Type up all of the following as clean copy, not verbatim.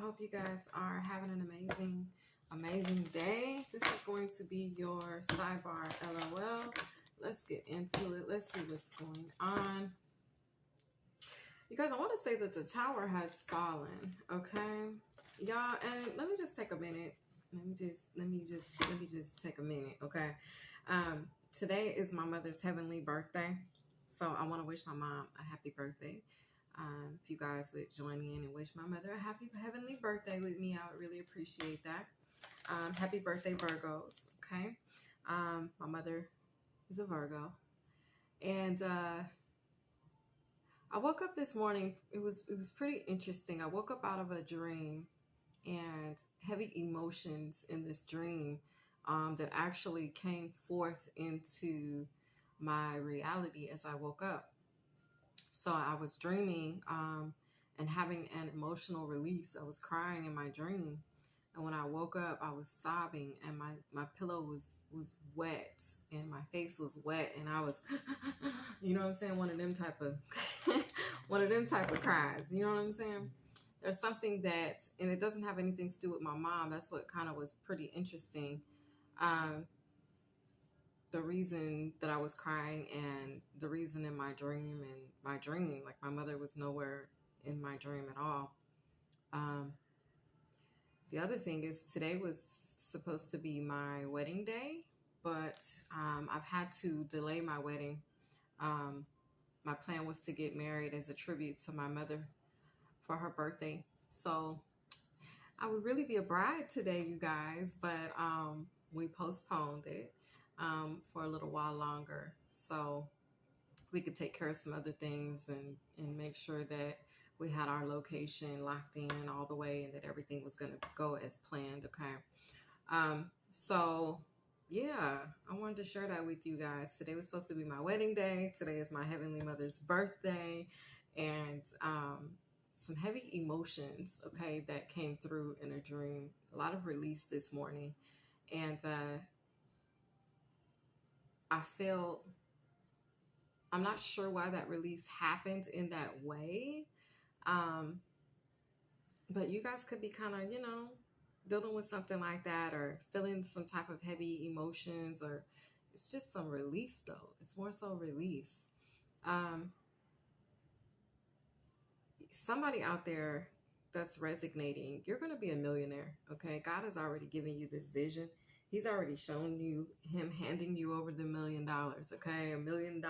hope you guys are having an amazing day. This is going to be your sidebar LOL. Let's get into it. Let's see what's going on. You guys, I want to say that the tower has fallen, okay? Y'all, and let me just take a minute. Let me just take a minute, okay? Today is my mother's heavenly birthday. So I want to wish my mom a happy birthday. If you guys would join in and wish my mother a happy heavenly birthday with me, I would really appreciate that. Happy birthday, Virgos, okay? My mother is a Virgo. And I woke up this morning. It was pretty interesting. I woke up out of a dream and heavy emotions in this dream that actually came forth into my reality as I woke up. So I was dreaming and having an emotional release. I was crying in my dream. And when I woke up, I was sobbing and my pillow was wet and my face was wet. And I was, you know what I'm saying? One of them type of cries. You know what I'm saying? There's something that, and it doesn't have anything to do with my mom. That's what kind of was pretty interesting. The reason that I was crying and the reason in my dream like my mother was nowhere in my dream at all. The other thing is today was supposed to be my wedding day, but I've had to delay my wedding. My plan was to get married as a tribute to my mother for her birthday. So I would really be a bride today, you guys, but we postponed it for a little while longer so we could take care of some other things and make sure that we had our location locked in all the way and that everything was going to go as planned. Okay. So yeah, I wanted to share that with you guys. Today was supposed to be my wedding day. Today is my Heavenly Mother's birthday, and some heavy emotions, okay, that came through in a dream. A lot of release this morning. And I feel, I'm not sure why that release happened in that way. But you guys could be kind of, dealing with something like that or feeling some type of heavy emotions, or it's just some release though. It's more so release. Somebody out there that's resonating, you're going to be a millionaire. Okay. God has already given you this vision. He's already shown you him handing you over the $1 million. Okay. $1 million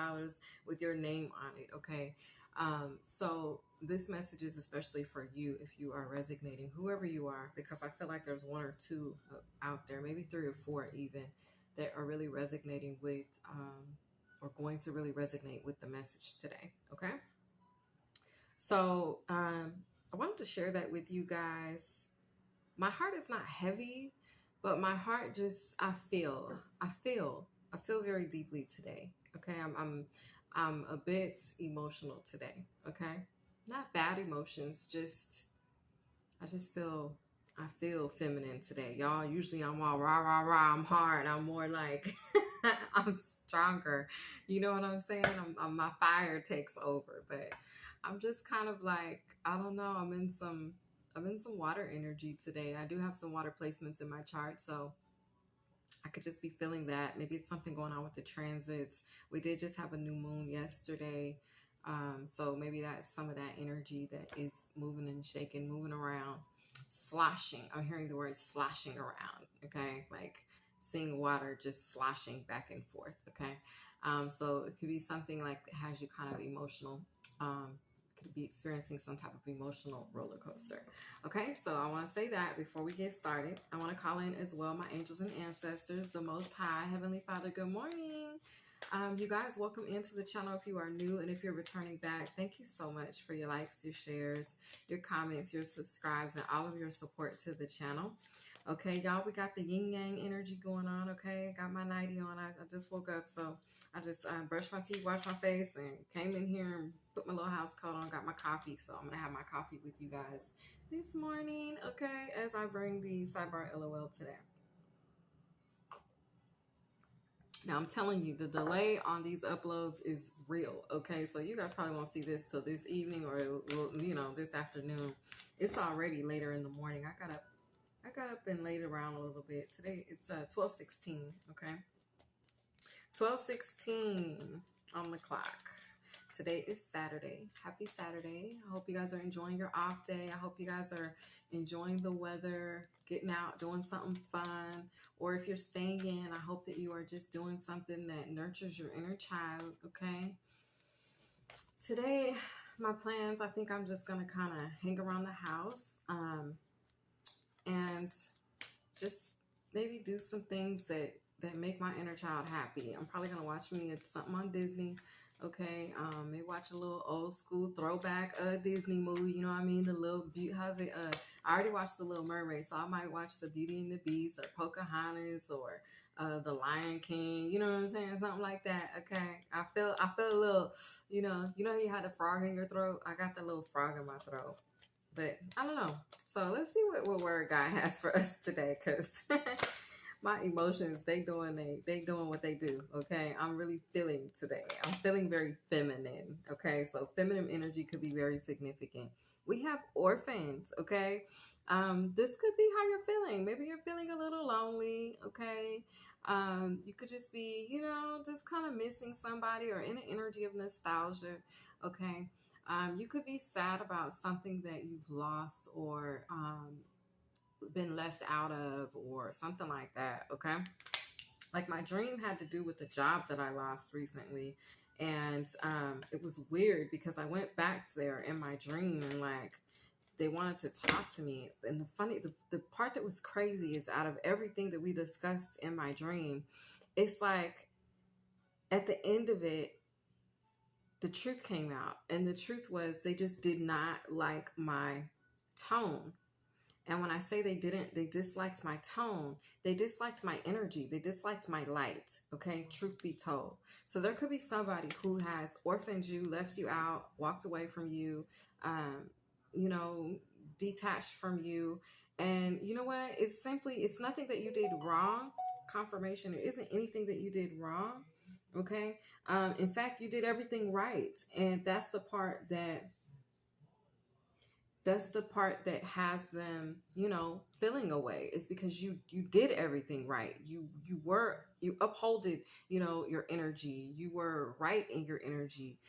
with your name on it. Okay. So this message is especially for you if you are resonating, whoever you are, because I feel like there's one or two out there, maybe 3 or 4 even, that are really resonating with, or going to really resonate with the message today. Okay. So I wanted to share that with you guys. My heart is not heavy, but my heart just, I feel very deeply today. Okay. I'm a bit emotional today. Okay. Not bad emotions. I feel feminine today. Y'all, usually I'm all rah, rah, rah. I'm hard. I'm more like, I'm stronger. You know what I'm saying? My fire takes over, but I'm just kind of like, I don't know. I'm in some water energy today. I do have some water placements in my chart. So I could just be feeling that. Maybe it's something going on with the transits. We did just have a new moon yesterday. So maybe that's some of that energy that is moving and shaking, moving around, sloshing. I'm hearing the word sloshing around. Okay. Like seeing water just sloshing back and forth. Okay. So it could be something like that has you kind of emotional. Could be experiencing some type of emotional roller coaster. Okay, so I want to say that before we get started. I want to call in as well my angels and ancestors, the Most High, Heavenly Father. Good morning. You guys, welcome into the channel if you are new, and if you're returning back, thank you so much for your likes, your shares, your comments, your subscribes, and all of your support to the channel. Okay, y'all, we got the yin yang energy going on. Okay, got my nightie on. I just woke up, so I just brushed my teeth, washed my face, and came in here and put my little house coat on, got my coffee. So I'm gonna have my coffee with you guys this morning, okay, as I bring the sidebar LOL today. Now, I'm telling you, the delay on these uploads is real, okay? So you guys probably won't see this till this evening or, you know, this afternoon. It's already later in the morning. I got up and laid around a little bit. Today, it's 12:16, okay? 12:16 on the clock. Today is Saturday. Happy Saturday. I hope you guys are enjoying your off day. I hope you guys are enjoying the weather, getting out, doing something fun. Or if you're staying in, I hope that you are just doing something that nurtures your inner child, okay? Today, my plans, I think I'm just going to kind of hang around the house and just maybe do some things that make my inner child happy. I'm probably going to watch me something on Disney. Okay, maybe watch a little old school throwback Disney movie, you know what I mean? The little how's it? I already watched The Little Mermaid, so I might watch The Beauty and the Beast or Pocahontas or The Lion King, you know what I'm saying? Something like that. Okay, I feel a little, you know, you had a frog in your throat. I got the little frog in my throat, but I don't know. So let's see what word God has for us today, cause. My emotions, they doing what they do, okay? I'm really feeling today. I'm feeling very feminine, okay? So feminine energy could be very significant. We have orphans, okay? This could be how you're feeling. Maybe you're feeling a little lonely, okay? You could just be, you know, just kind of missing somebody or in an energy of nostalgia, okay? You could be sad about something that you've lost or been left out of or something like that, okay? Like my dream had to do with the job that I lost recently, and it was weird because I went back there in my dream and like they wanted to talk to me. And the part that was crazy is out of everything that we discussed in my dream, it's like at the end of it, the truth came out, and the truth was they just did not like my tone. And when I say they disliked my tone, they disliked my energy, they disliked my light, okay? Truth be told. So there could be somebody who has orphaned you, left you out, walked away from you, you know, detached from you. And you know what? It's nothing that you did wrong. Confirmation, it isn't anything that you did wrong, okay? In fact, you did everything right. And that's the part that has them, you know, feeling away. It's because you did everything right. You upholded, you know, your energy. You were right in your energy.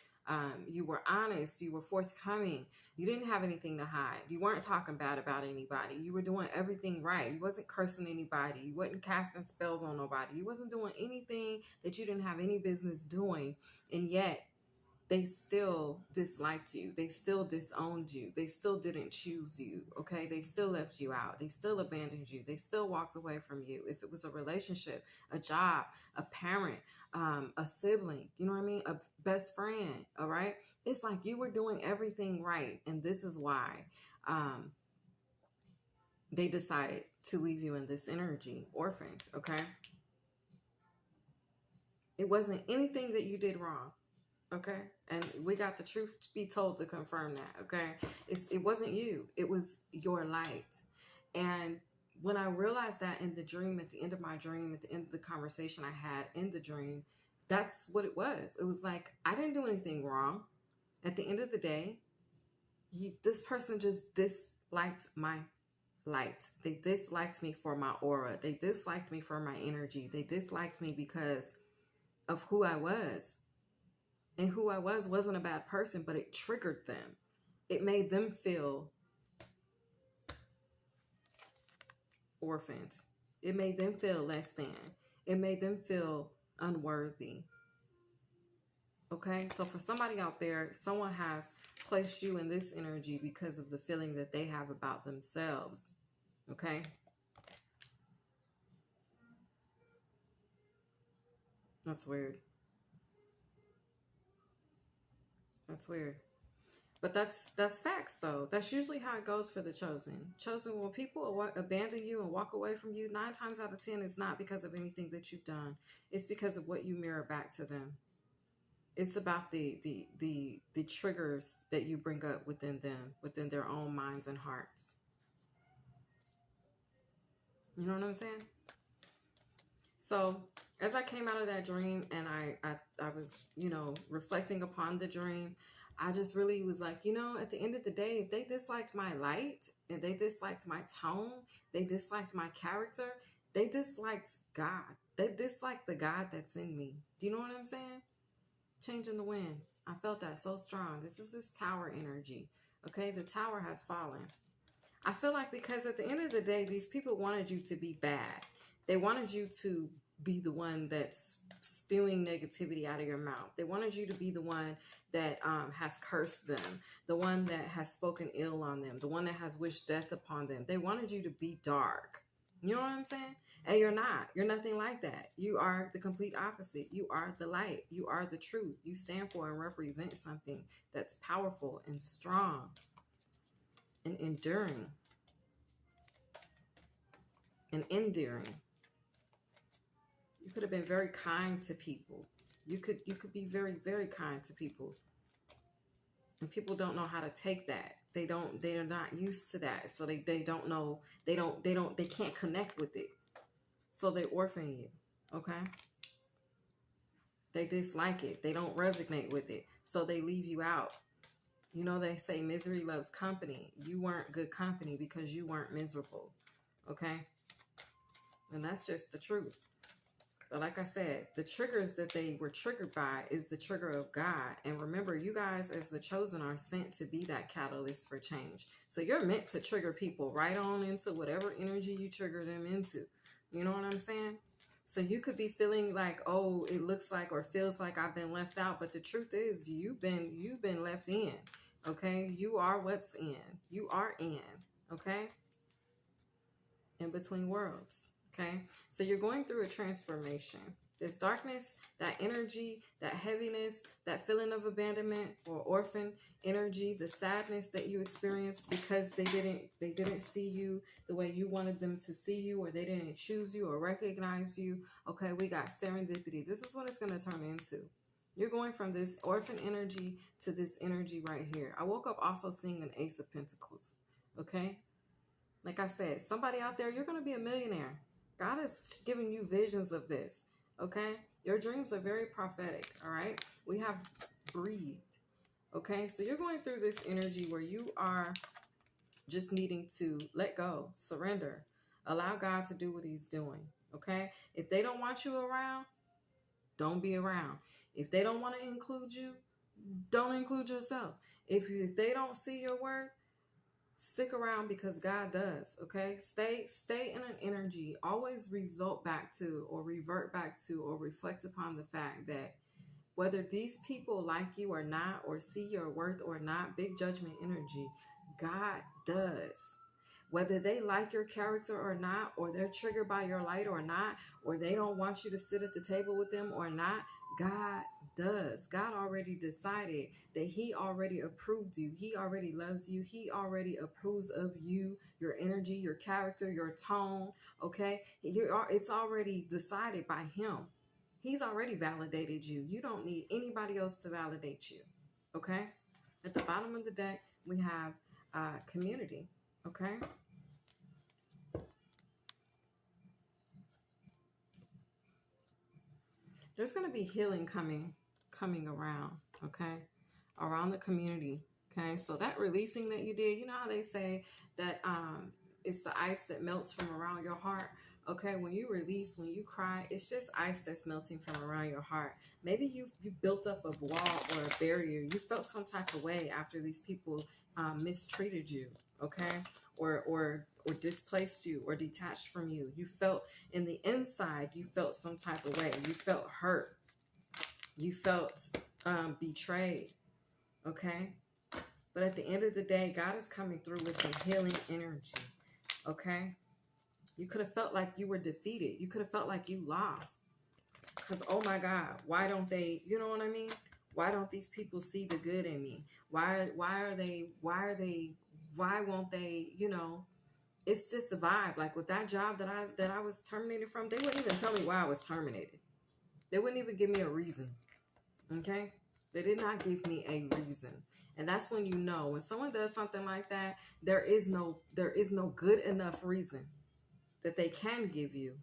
You were honest. You were forthcoming. You didn't have anything to hide. You weren't talking bad about anybody. You were doing everything right. You wasn't cursing anybody. You wasn't casting spells on nobody. You wasn't doing anything that you didn't have any business doing. And yet they still disliked you. They still disowned you. They still didn't choose you, okay? They still left you out. They still abandoned you. They still walked away from you. If it was a relationship, a job, a parent, a sibling, you know what I mean? A best friend, all right? It's like you were doing everything right, and this is why they decided to leave you in this energy, orphaned, okay? It wasn't anything that you did wrong. Okay. And we got the truth to be told to confirm that. Okay. It wasn't you. It was your light. And when I realized that in the dream, at the end of my dream, at the end of the conversation I had in the dream, that's what it was. It was like, I didn't do anything wrong. At the end of the day, this person just disliked my light. They disliked me for my aura. They disliked me for my energy. They disliked me because of who I was. And who I wasn't a bad person, but it triggered them. It made them feel orphaned. It made them feel less than. It made them feel unworthy. Okay? So for somebody out there, someone has placed you in this energy because of the feeling that they have about themselves. Okay? That's weird. That's weird. But that's facts, though. That's usually how it goes for the chosen. Chosen, when people abandon you and walk away from you, 9 times out of 10, it's not because of anything that you've done. It's because of what you mirror back to them. It's about the triggers that you bring up within them, within their own minds and hearts. You know what I'm saying? So As I came out of that dream and I was, you know, reflecting upon the dream, I just really was like, you know, at the end of the day, if they disliked my light and they disliked my tone, they disliked my character, they disliked God. They disliked the God that's in me. Do you know what I'm saying? Changing the wind. I felt that so strong. This is this tower energy. Okay, the tower has fallen. I feel like because at the end of the day, these people wanted you to be bad. They wanted you to be the one that's spewing negativity out of your mouth. They wanted you to be the one that has cursed them, the one that has spoken ill on them, the one that has wished death upon them. They wanted you to be dark. You know what I'm saying? And you're not. You're nothing like that. You are the complete opposite. You are the light. You are the truth. You stand for and represent something that's powerful and strong and enduring and endearing. You could have been very kind to people. You could be very, very kind to people. And people don't know how to take that. They're not used to that. So they don't know, they can't connect with it. So they orphan you. Okay? They dislike it. They don't resonate with it. So they leave you out. You know, they say misery loves company. You weren't good company because you weren't miserable. Okay? And that's just the truth. But like I said, the triggers that they were triggered by is the trigger of God. And remember, you guys as the chosen are sent to be that catalyst for change. So you're meant to trigger people right on into whatever energy you trigger them into. You know what I'm saying? So you could be feeling like, oh, it looks like or feels like I've been left out. But the truth is you've been left in. Okay? You are what's in. You are in. Okay? In between worlds. Okay, so you're going through a transformation. This darkness, that energy, that heaviness, that feeling of abandonment or orphan energy, the sadness that you experienced because they didn't see you the way you wanted them to see you, or they didn't choose you or recognize you. Okay, we got serendipity. This is what it's going to turn into. You're going from this orphan energy to this energy right here. I woke up also seeing an Ace of Pentacles. Okay, like I said, somebody out there, you're going to be a millionaire. God is giving you visions of this, okay? Your dreams are very prophetic, all right? We have breathe, okay? So you're going through this energy where you are just needing to let go, surrender, allow God to do what he's doing, okay? If they don't want you around, don't be around. If they don't want to include you, don't include yourself. If they don't see your worth, stick around because God does, okay? Stay in an energy. Always result back to or revert back to or reflect upon the fact that whether these people like you or not or see your worth or not, big judgment energy, God does. Whether they like your character or not, or they're triggered by your light or not, or they don't want you to sit at the table with them or not, God does. God already decided that he already approved you. He already loves you. He already approves of you, your energy, your character, your tone, okay? It's already decided by him. He's already validated you. You don't need anybody else to validate you, okay? At the bottom of the deck, we have community, okay? There's going to be healing coming around, okay? Around the community, okay? So that releasing that you did, you know how they say that it's the ice that melts from around your heart? Okay, when you release, when you cry, it's just ice that's melting from around your heart. Maybe you built up a wall or a barrier. You felt some type of way after these people mistreated you, okay? Or displaced you or detached from you. You felt in the inside, you felt some type of way. You felt hurt. You felt betrayed, okay? But at the end of the day, God is coming through with some healing energy, okay? You could have felt like you were defeated. You could have felt like you lost. Because, oh my God, why don't they, you know what I mean? Why don't these people see the good in me? Why won't they, you know, it's just a vibe. Like with that job that I was terminated from, they wouldn't even tell me why I was terminated. They wouldn't even give me a reason. Okay? They did not give me a reason. And that's when you know when someone does something like that, there is no good enough reason that they can give you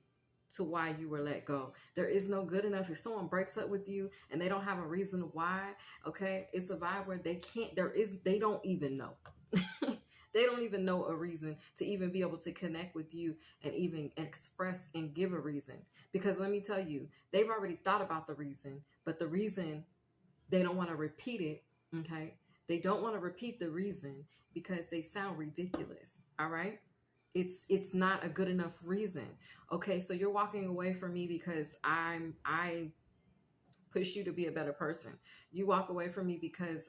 to why you were let go. There is no good enough. If someone breaks up with you and they don't have a reason why, okay, it's a vibe where they don't even know. They don't even know a reason to even be able to connect with you and even express and give a reason. Because let me tell you, they've already thought about the reason, but the reason, they don't want to repeat it, okay? They don't want to repeat the reason because they sound ridiculous, all right? It's not a good enough reason. Okay, so you're walking away from me because I push you to be a better person. You walk away from me because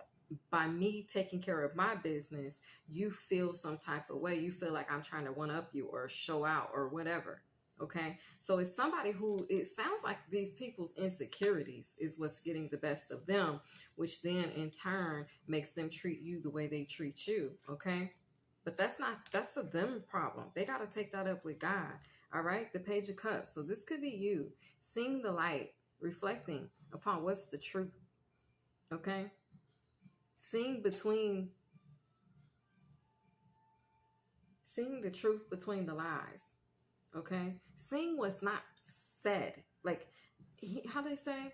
by me taking care of my business, you feel some type of way. You feel like I'm trying to one up you or show out or whatever. Okay. So it's somebody who, it sounds like these people's insecurities is what's getting the best of them, which then in turn makes them treat you the way they treat you. Okay. But that's a them problem. They got to take that up with God. All right. The Page of Cups. So this could be you seeing the light, reflecting upon what's the truth. Okay. Seeing the truth between the lies. Okay. Seeing what's not said. Like how they say,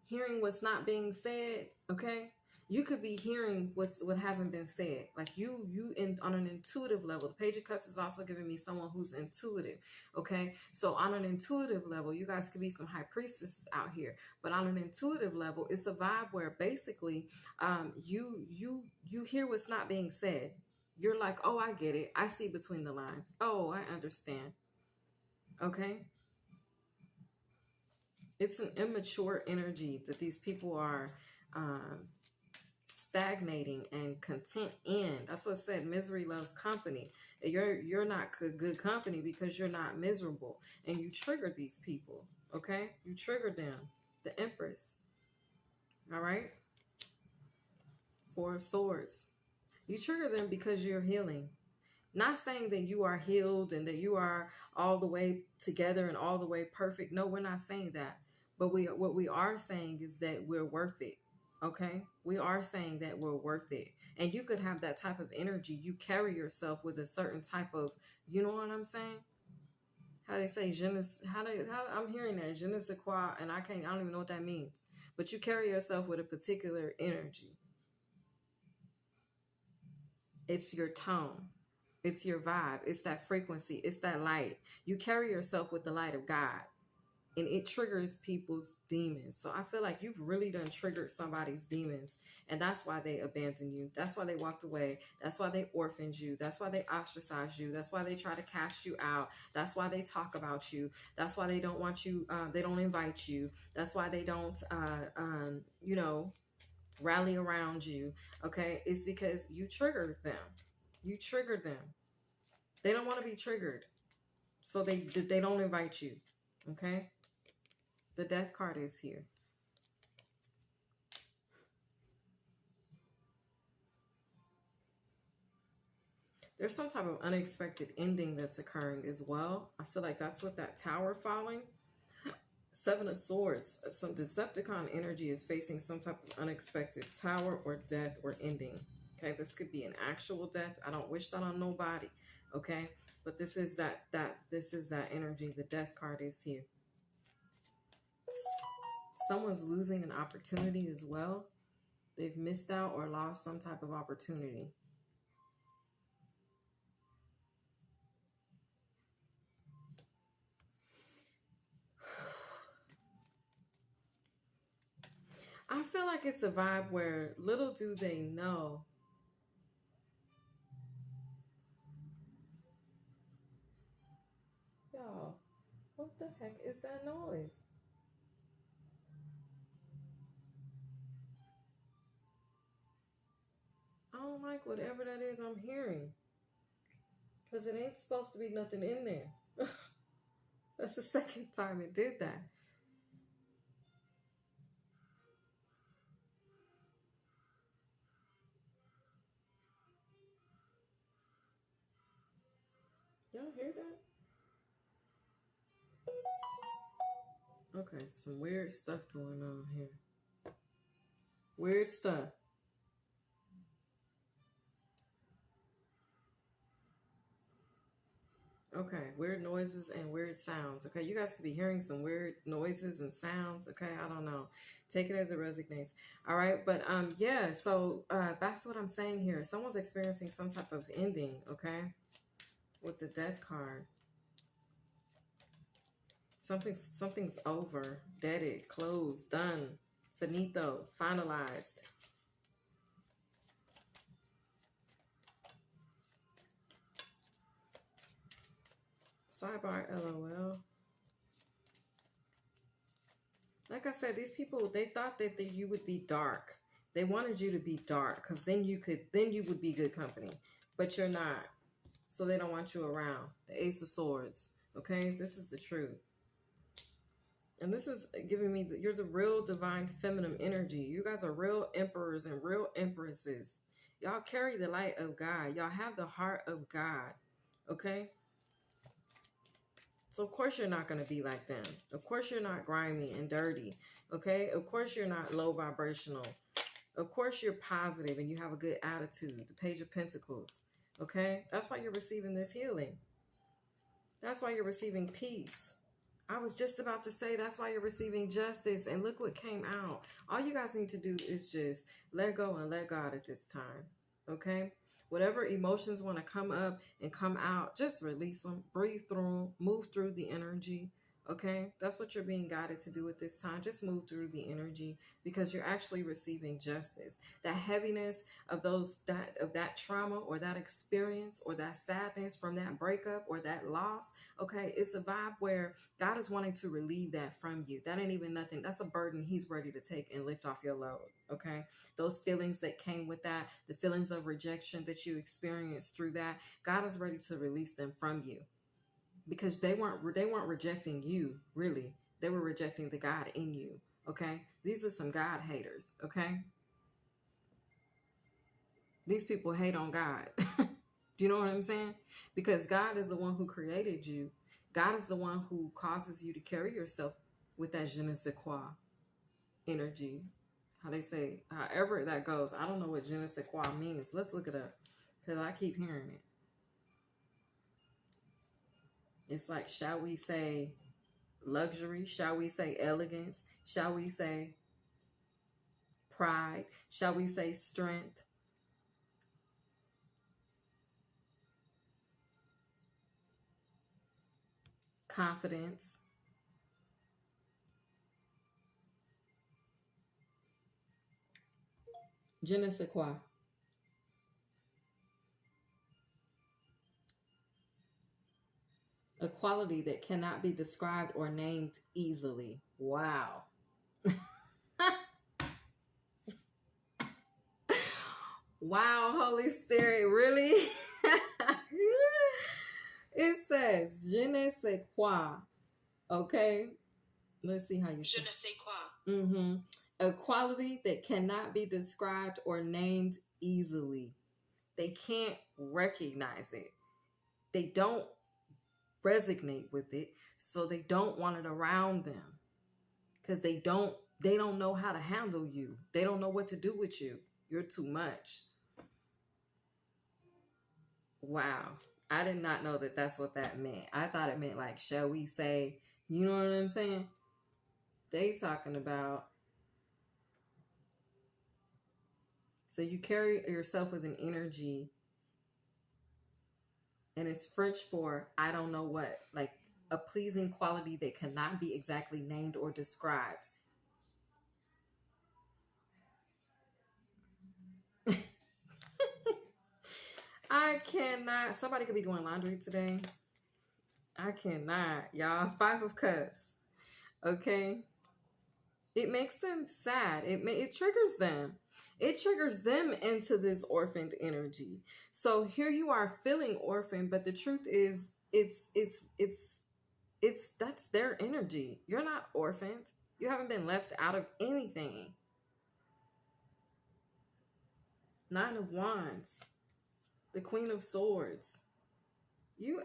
hearing what's not being said. Okay. You could be hearing what hasn't been said. Like on an intuitive level. The Page of Cups is also giving me someone who's intuitive. Okay. So on an intuitive level, you guys could be some high priestesses out here. But on an intuitive level, it's a vibe where basically you hear what's not being said. You're like, oh, I get it. I see between the lines. Oh, I understand. Okay. It's an immature energy that these people are stagnating and content in. That's what I said. Misery loves company. You're not good company because you're not miserable, and you trigger these people. Okay, you trigger them. The Empress. All right. Four of Swords. You trigger them because you're healing. Not saying that you are healed and that you are all the way together and all the way perfect. No, we're not saying that. But what we are saying is that we're worth it. Okay? We are saying that we're worth it. And you could have that type of energy. You carry yourself with a certain type of, you know what I'm saying? How they say, I'm hearing that, je ne sais quoi, and I don't even know what that means. But you carry yourself with a particular energy. It's your tone. It's your vibe. It's that frequency. It's that light. You carry yourself with the light of God. And it triggers people's demons. So I feel like you've really done triggered somebody's demons. And that's why they abandoned you. That's why they walked away. That's why they orphaned you. That's why they ostracized you. That's why they try to cast you out. That's why they talk about you. That's why they don't want you. They don't invite you. That's why they don't, rally around you. Okay. It's because you triggered them. You triggered them. They don't want to be triggered. So they don't invite you. Okay. The Death card is here. There's some type of unexpected ending that's occurring as well. I feel like that's what that Tower falling. Seven of Swords. Some Decepticon energy is facing some type of unexpected tower or death or ending. Okay, this could be an actual death. I don't wish that on nobody. Okay, but this is that energy. The Death card is here. Someone's losing an opportunity as well. They've missed out or lost some type of opportunity. I feel like it's a vibe where little do they know. Y'all, what the heck is that noise? I don't like whatever that is I'm hearing. Because it ain't supposed to be nothing in there. That's the second time it did that. Y'all hear that? Okay, some weird stuff going on here. Weird stuff. Okay, weird noises and weird sounds. Okay, you guys could be hearing some weird noises and sounds. Okay, I don't know. Take it as it resonates. All right, but yeah. So back to what I'm saying here. Someone's experiencing some type of ending. Okay, with the Death card. Something's over, deaded, closed, done, finito, finalized. Sidebar, LOL. Like I said, these people, they thought that you would be dark. They wanted you to be dark because then you would be good company. But you're not. So they don't want you around. The Ace of Swords. Okay, this is the truth. And this is giving me, you're the real divine feminine energy. You guys are real emperors and real empresses. Y'all carry the light of God. Y'all have the heart of God. Okay? So of course you're not going to be like them. Of course you're not grimy and dirty. Okay? Of course you're not low vibrational. Of course you're positive and you have a good attitude. The Page of Pentacles. Okay? That's why you're receiving this healing. That's why you're receiving peace. I was just about to say that's why you're receiving justice. And look what came out. All you guys need to do is just let go and let God at this time. Okay? Whatever emotions want to come up and come out, just release them. Breathe through them. Move through the energy. Okay? That's what you're being guided to do at this time. Just move through the energy because you're actually receiving justice. That heaviness of that trauma or that experience or that sadness from that breakup or that loss, okay, it's a vibe where God is wanting to relieve that from you. That ain't even nothing. That's a burden he's ready to take and lift off your load, okay? Those feelings that came with that, the feelings of rejection that you experienced through that, God is ready to release them from you. Because they weren't rejecting you, really. They were rejecting the God in you, okay? These are some God haters, okay? These people hate on God. Do you know what I'm saying? Because God is the one who created you. God is the one who causes you to carry yourself with that je ne sais quoi energy. How they say, however that goes. I don't know what je ne sais quoi means. Let's look it up because I keep hearing it. It's like, shall we say luxury? Shall we say elegance? Shall we say pride? Shall we say strength? Confidence? Je ne sais quoi. A quality that cannot be described or named easily. Wow. Wow, Holy Spirit, really? It says, je ne sais quoi. Okay? Let's see how you say. Je ne sais quoi. Mm-hmm. A quality that cannot be described or named easily. They can't recognize it. They don't resonate with it, so they don't want it around them. Because they don't know how to handle you. They don't know what to do with you. You're too much. Wow. I did not know that that's what that meant. I thought it meant like, shall we say, you know what I'm saying? They talking about, so you carry yourself with an energy, and it's French for I don't know what, like a pleasing quality that cannot be exactly named or described. I cannot. Somebody could be doing laundry today. I cannot. Y'all, 5 of Cups. Okay? It makes them sad. It triggers them. It triggers them into this orphaned energy. So here you are feeling orphaned, but the truth is it's that's their energy. You're not orphaned. You haven't been left out of anything. 9 of Wands. The Queen of Swords. You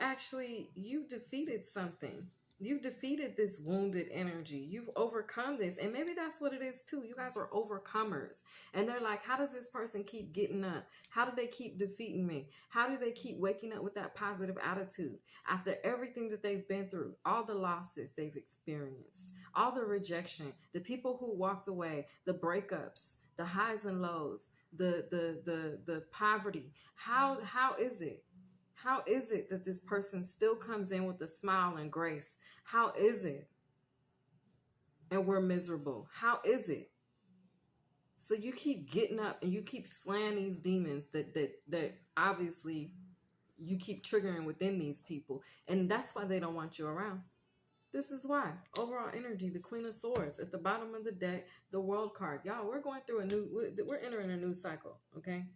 defeated something. You've defeated this wounded energy. You've overcome this. And maybe that's what it is too. You guys are overcomers. And they're like, how does this person keep getting up? How do they keep defeating me? How do they keep waking up with that positive attitude after everything that they've been through, all the losses they've experienced, all the rejection, the people who walked away, the breakups, the highs and lows, the poverty. How is it? How is it that this person still comes in with a smile and grace? How is it? And we're miserable. How is it? So you keep getting up and you keep slaying these demons that obviously you keep triggering within these people. And that's why they don't want you around. This is why. Overall energy, the Queen of Swords. At the bottom of the deck, the World card. Y'all, we're going through we're entering a new cycle, okay?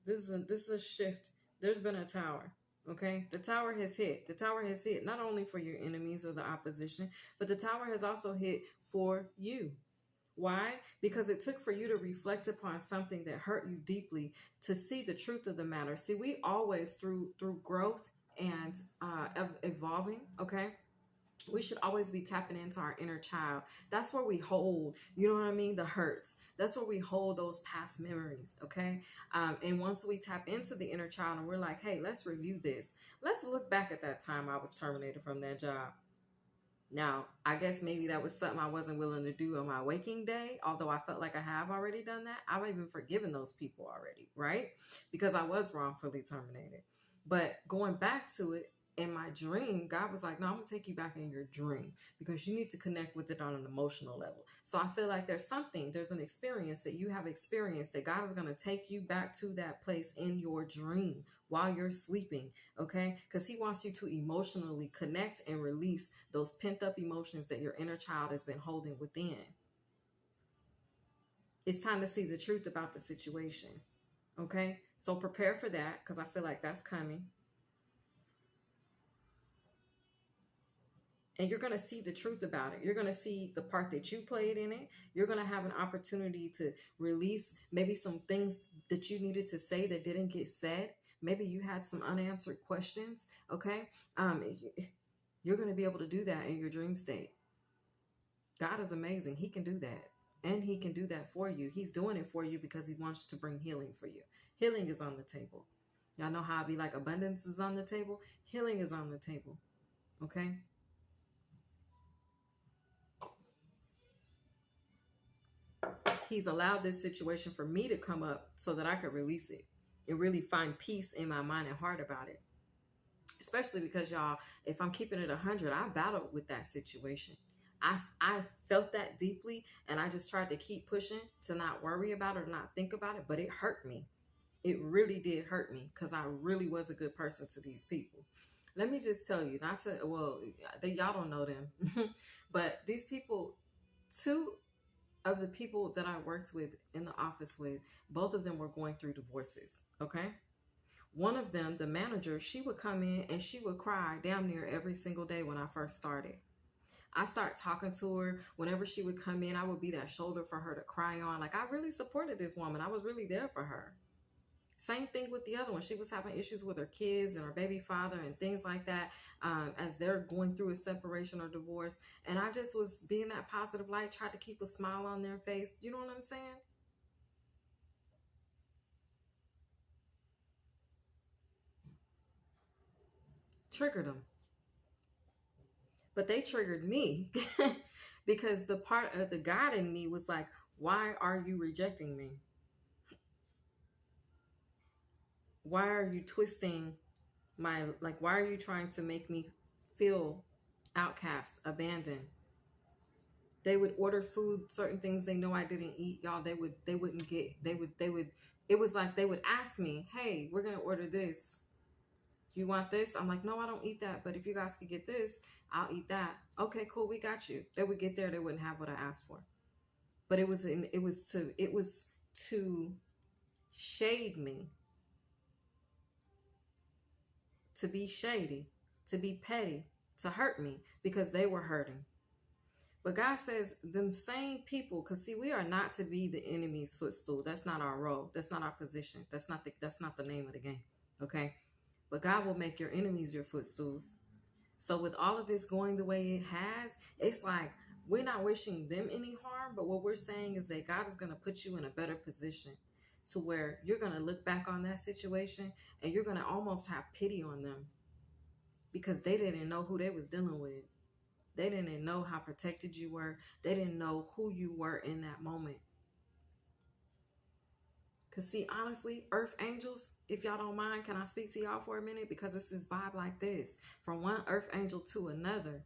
This is a shift. There's been a tower. Okay, the tower has hit. The tower has hit not only for your enemies or the opposition, but the tower has also hit for you. Why? Because it took for you to reflect upon something that hurt you deeply to see the truth of the matter. See, we always through growth and evolving, okay? We should always be tapping into our inner child. That's where we hold, you know what I mean, the hurts. That's where we hold those past memories, okay? And once we tap into the inner child and we're like, hey, let's review this. Let's look back at that time I was terminated from that job. Now, I guess maybe that was something I wasn't willing to do on my waking day, although I felt like I have already done that. I've even forgiven those people already, right? Because I was wrongfully terminated. But going back to it, in my dream, God was like, no, I'm going to take you back in your dream because you need to connect with it on an emotional level. So I feel like there's an experience that you have experienced that God is going to take you back to that place in your dream while you're sleeping, okay? Because he wants you to emotionally connect and release those pent up emotions that your inner child has been holding within. It's time to see the truth about the situation, okay? So prepare for that because I feel like that's coming. And you're going to see the truth about it. You're going to see the part that you played in it. You're going to have an opportunity to release maybe some things that you needed to say that didn't get said. Maybe you had some unanswered questions, okay? You're going to be able to do that in your dream state. God is amazing. He can do that. And he can do that for you. He's doing it for you because he wants to bring healing for you. Healing is on the table. Y'all know how I be like abundance is on the table? Healing is on the table, okay? He's allowed this situation for me to come up so that I could release it and really find peace in my mind and heart about it. Especially because, y'all, if I'm keeping it 100, I battled with that situation. I felt that deeply, and I just tried to keep pushing to not worry about it or not think about it, but it hurt me. It really did hurt me because I really was a good person to these people. Let me just tell you, y'all don't know them, but these people, two of the people that I worked with in the office with, both of them were going through divorces, okay? One of them, the manager, she would come in and she would cry damn near every single day when I first started. I start talking to her. Whenever she would come in, I would be that shoulder for her to cry on. Like, I really supported this woman. I was really there for her. Same thing with the other one. She was having issues with her kids and her baby father and things like that as they're going through a separation or divorce. And I just was being that positive light, tried to keep a smile on their face. You know what I'm saying? Triggered them. But they triggered me because the part of the God in me was like, why are you rejecting me? Why are you twisting why are you trying to make me feel outcast, abandoned? They would order food, certain things they know I didn't eat, y'all. They would it was like they would ask me, hey, we're gonna order this. You want this? I'm like, no, I don't eat that, but if you guys could get this, I'll eat that. Okay, cool, we got you. They would get there, they wouldn't have what I asked for. But it was to shade me, to be shady, to be petty, to hurt me because they were hurting. But God says them same people, because see, we are not to be the enemy's footstool. That's not our role. That's not our position. That's not the name of the game. Okay? But God will make your enemies your footstools. So with all of this going the way it has, it's like we're not wishing them any harm, but what we're saying is that God is going to put you in a better position to where you're going to look back on that situation and you're going to almost have pity on them because they didn't know who they was dealing with. They didn't know how protected you were. They didn't know who you were in that moment. Because see, honestly, earth angels, if y'all don't mind, can I speak to y'all for a minute? Because it's this vibe like this. From one earth angel to another,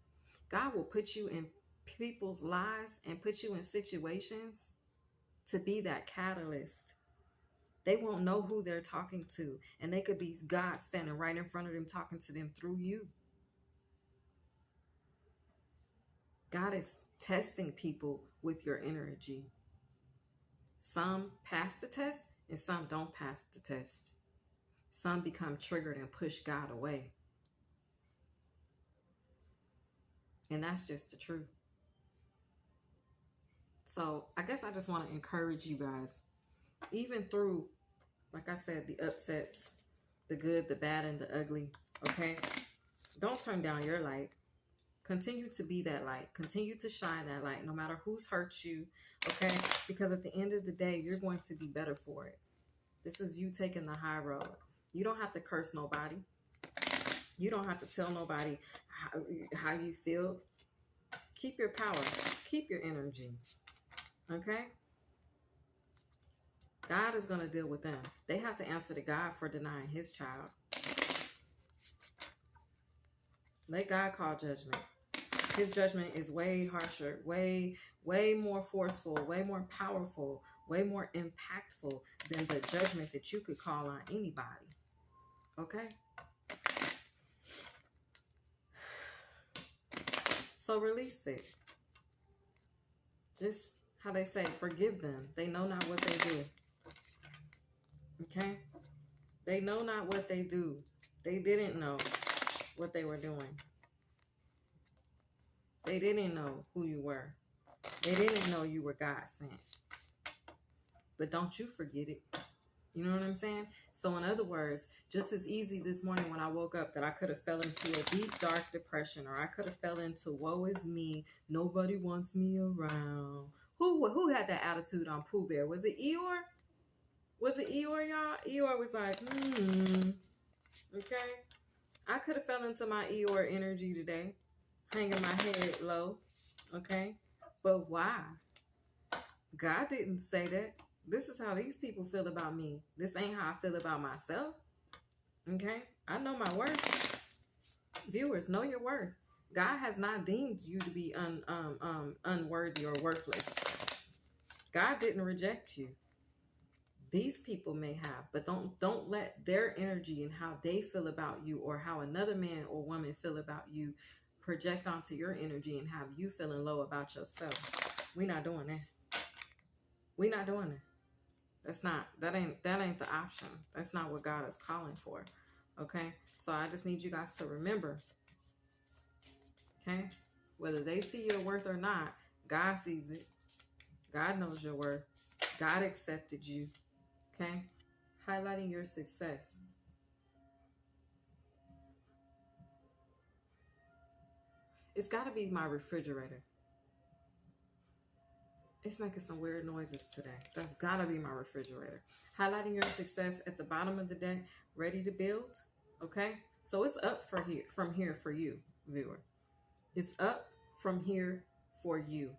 God will put you in people's lives and put you in situations to be that catalyst. They won't know who they're talking to. And they could be God standing right in front of them, talking to them through you. God is testing people with your energy. Some pass the test and some don't pass the test. Some become triggered and push God away. And that's just the truth. So I guess I just want to encourage you guys, even through, like I said, the upsets, the good, the bad, and the ugly, okay? Don't turn down your light. Continue to be that light. Continue to shine that light, no matter who's hurt you, okay? Because at the end of the day, you're going to be better for it. This is you taking the high road. You don't have to curse nobody. You don't have to tell nobody how you feel. Keep your power. Keep your energy. Okay? God is going to deal with them. They have to answer to God for denying his child. Let God call judgment. His judgment is way harsher, way more forceful, way more powerful, way more impactful than the judgment that you could call on anybody. Okay? So release it. Just how they say, forgive them. They know not what they do. Okay? They know not what they do. They didn't know what they were doing. They didn't know who you were. They didn't know you were God sent. But don't you forget it. You know what I'm saying? So in other words, just as easy this morning when I woke up that I could have fell into a deep, dark depression, or I could have fell into woe is me, nobody wants me around. Who had that attitude on Pooh Bear? Was it Eeyore? Was it Eeyore, y'all? Eeyore was like, okay. I could have fell into my Eeyore energy today, hanging my head low, okay? But why? God didn't say that. This is how these people feel about me. This ain't how I feel about myself. Okay? I know my worth. Viewers, know your worth. God has not deemed you to be unworthy or worthless. God didn't reject you. These people may have, but don't let their energy and how they feel about you or how another man or woman feel about you project onto your energy and have you feeling low about yourself. We're not doing that. We're not doing it. That ain't the option. That's not what God is calling for. Okay? So I just need you guys to remember. Okay? Whether they see your worth or not, God sees it. God knows your worth. God accepted you. Okay? Highlighting your success. It's got to be my refrigerator. It's making some weird noises today. That's got to be my refrigerator. Highlighting your success at the bottom of the deck, ready to build. Okay? So it's up from here for you, viewer. It's up from here for you.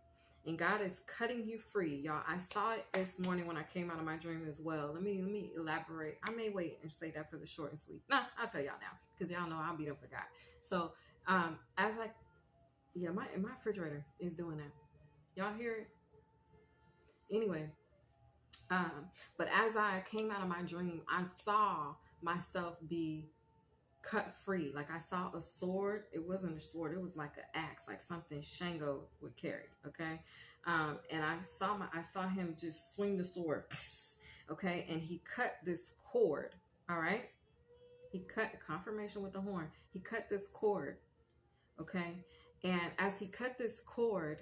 And God is cutting you free, y'all. I saw it this morning when I came out of my dream as well. Let me elaborate. I may wait and say that for the short and sweet. Nah, I'll tell y'all now, because y'all know I'll be done forgot. So, my refrigerator is doing that. Y'all hear it? Anyway, but as I came out of my dream, I saw myself be cut free. Like I saw a sword. It wasn't a sword. It was like an axe, like something Shango would carry. Okay. And I saw him just swing the sword. Okay. And he cut this cord. All right. He cut confirmation with the horn. He cut this cord. Okay. And as he cut this cord,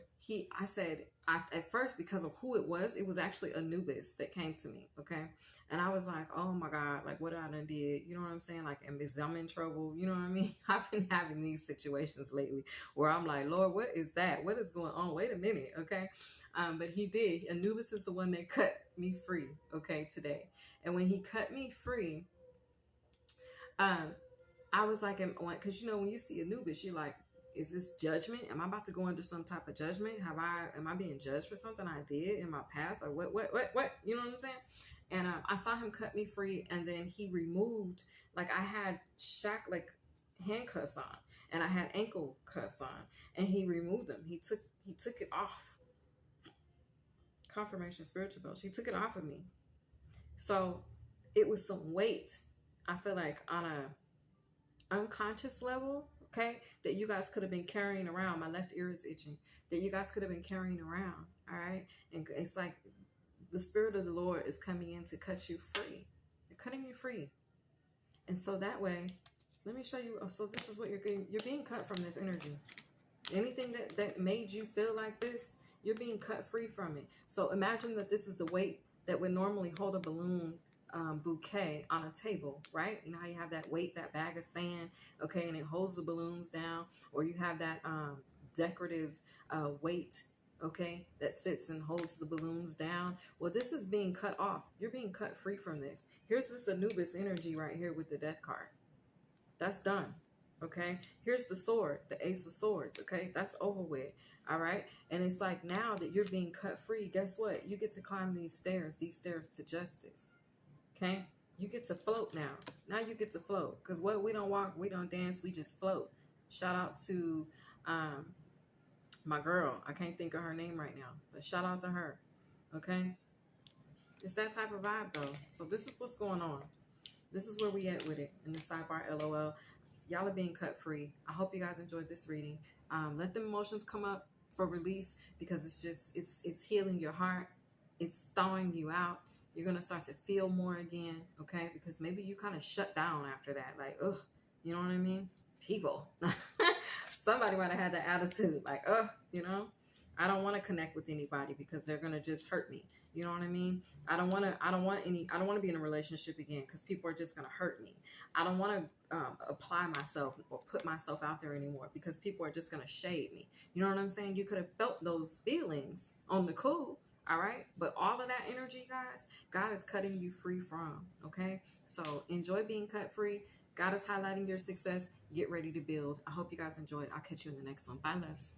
I said, at first, because of who it was actually Anubis that came to me. Okay. And I was like, oh my God, like what I done did. You know what I'm saying? Like, I'm in trouble. You know what I mean? I've been having these situations lately where I'm like, Lord, what is that? What is going on? Wait a minute. Okay. But he did. Anubis is the one that cut me free. Okay. Today. And when he cut me free, um, I was like, because when you see Anubis, you're like, is this judgment? Am I about to go under some type of judgment? Am I being judged for something I did in my past? Or what? You know what I'm saying? And I saw him cut me free, and then he removed, like I had like handcuffs on, and I had ankle cuffs on, and he removed them. He took it off. Confirmation spiritual belts. He took it off of me. So it was some weight, I feel like, on a unconscious level, okay, that you guys could have been carrying around. My left ear is itching. That you guys could have been carrying around. All right. And it's like the Spirit of the Lord is coming in to cut you free. They're cutting you free. And so that way, let me show you. So this is what you're getting. You're being cut from this energy. Anything that made you feel like this, you're being cut free from it. So imagine that this is the weight that would normally hold a balloon bouquet on a table, right? You know how you have that weight, that bag of sand, okay, and it holds the balloons down, or you have that decorative weight, okay, that sits and holds the balloons down. Well, this is being cut off. You're being cut free from this. Here's this Anubis energy right here with the Death card. That's done. Okay, here's the sword, the Ace of Swords. Okay, that's over with. All right, and it's like now that you're being cut free, guess what? You get to climb these stairs to justice. Okay, you get to float now. Now you get to float, because what, we don't walk, we don't dance, we just float. Shout out to my girl. I can't think of her name right now, but shout out to her. Okay, it's that type of vibe though. So this is what's going on. This is where we at with it in the sidebar. LOL. Y'all are being cut free. I hope you guys enjoyed this reading. Let the emotions come up for release, because it's healing your heart. It's thawing you out. You're going to start to feel more again, okay? Because maybe you kind of shut down after that. Like, ugh, you know what I mean? People. Somebody might have had that attitude. Like, ugh, I don't want to connect with anybody because they're going to just hurt me. You know what I mean? I don't want to be in a relationship again because people are just going to hurt me. I don't want to apply myself or put myself out there anymore because people are just going to shade me. You know what I'm saying? You could have felt those feelings on the cool. All right. But all of that energy, guys, God is cutting you free from. Okay. So enjoy being cut free. God is highlighting your success. Get ready to build. I hope you guys enjoyed. I'll catch you in the next one. Bye, loves.